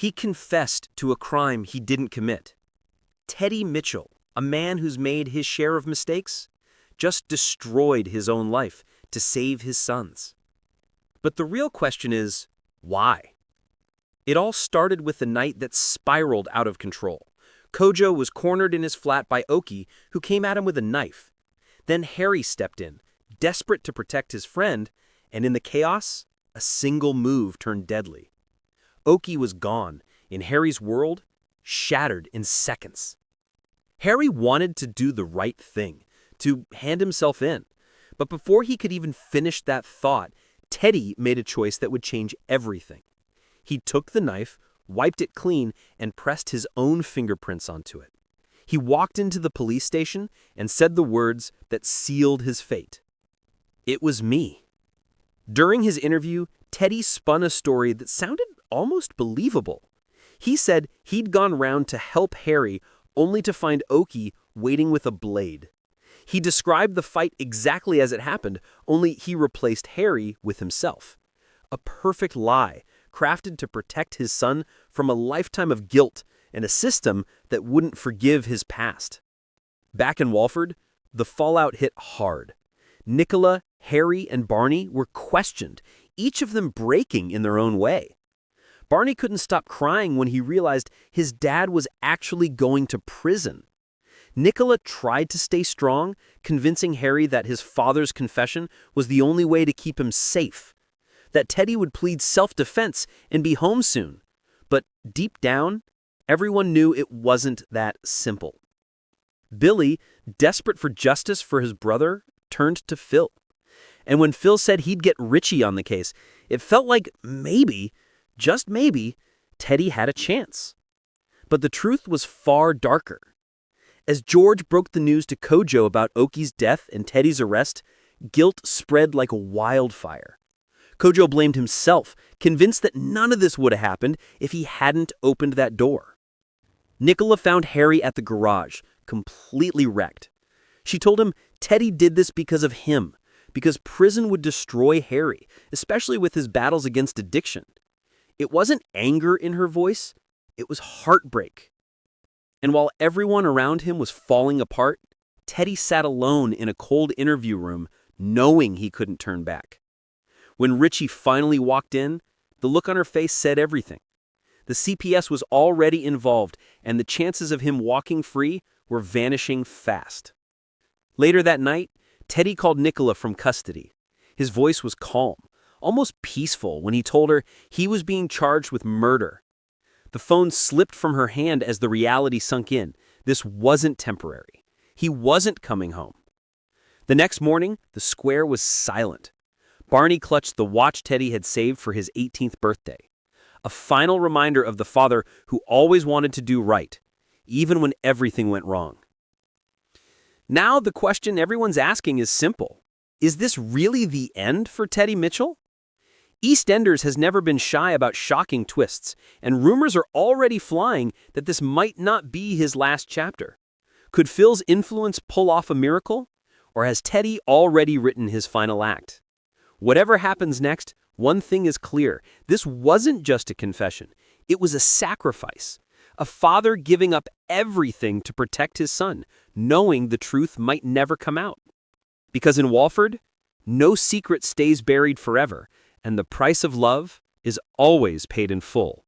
He confessed to a crime he didn't commit. Teddy Mitchell, a man who's made his share of mistakes, just destroyed his own life to save his sons. But the real question is, why? It all started with the night that spiraled out of control. Kojo was cornered in his flat by Okie, who came at him with a knife. Then Harry stepped in, desperate to protect his friend, and in the chaos, a single move turned deadly. Okie was gone, in Harry's world, shattered in seconds. Harry wanted to do the right thing, to hand himself in. But before he could even finish that thought, Teddy made a choice that would change everything. He took the knife, wiped it clean, and pressed his own fingerprints onto it. He walked into the police station and said the words that sealed his fate. "It was me." During his interview, Teddy spun a story that sounded almost believable. He said he'd gone round to help Harry only to find Okie waiting with a blade. He described the fight exactly as it happened, only he replaced Harry with himself. A perfect lie, crafted to protect his son from a lifetime of guilt and a system that wouldn't forgive his past. Back in Walford, the fallout hit hard. Nicola, Harry, and Barney were questioned, each of them breaking in their own way. Barney couldn't stop crying when he realized his dad was actually going to prison. Nicola tried to stay strong, convincing Harry that his father's confession was the only way to keep him safe, that Teddy would plead self-defense and be home soon. But deep down, everyone knew it wasn't that simple. Billy, desperate for justice for his brother, turned to Phil. And when Phil said he'd get Richie on the case, it felt like maybe, just maybe, Teddy had a chance. But the truth was far darker. As George broke the news to Kojo about Okie's death and Teddy's arrest, guilt spread like a wildfire. Kojo blamed himself, convinced that none of this would have happened if he hadn't opened that door. Nicola found Harry at the garage, completely wrecked. She told him Teddy did this because of him, because prison would destroy Harry, especially with his battles against addiction. It wasn't anger in her voice, it was heartbreak. And while everyone around him was falling apart, Teddy sat alone in a cold interview room, knowing he couldn't turn back. When Richie finally walked in, the look on her face said everything. The CPS was already involved, and the chances of him walking free were vanishing fast. Later that night, Teddy called Nicola from custody. His voice was calm, almost peaceful when he told her he was being charged with murder. The phone slipped from her hand as the reality sunk in. This wasn't temporary. He wasn't coming home. The next morning, the square was silent. Barney clutched the watch Teddy had saved for his 18th birthday. A final reminder of the father who always wanted to do right, even when everything went wrong. Now the question everyone's asking is simple. Is this really the end for Teddy Mitchell? EastEnders has never been shy about shocking twists, and rumors are already flying that this might not be his last chapter. Could Phil's influence pull off a miracle? Or has Teddy already written his final act? Whatever happens next, one thing is clear. This wasn't just a confession. It was a sacrifice. A father giving up everything to protect his son, knowing the truth might never come out. Because in Walford, no secret stays buried forever, and the price of love is always paid in full.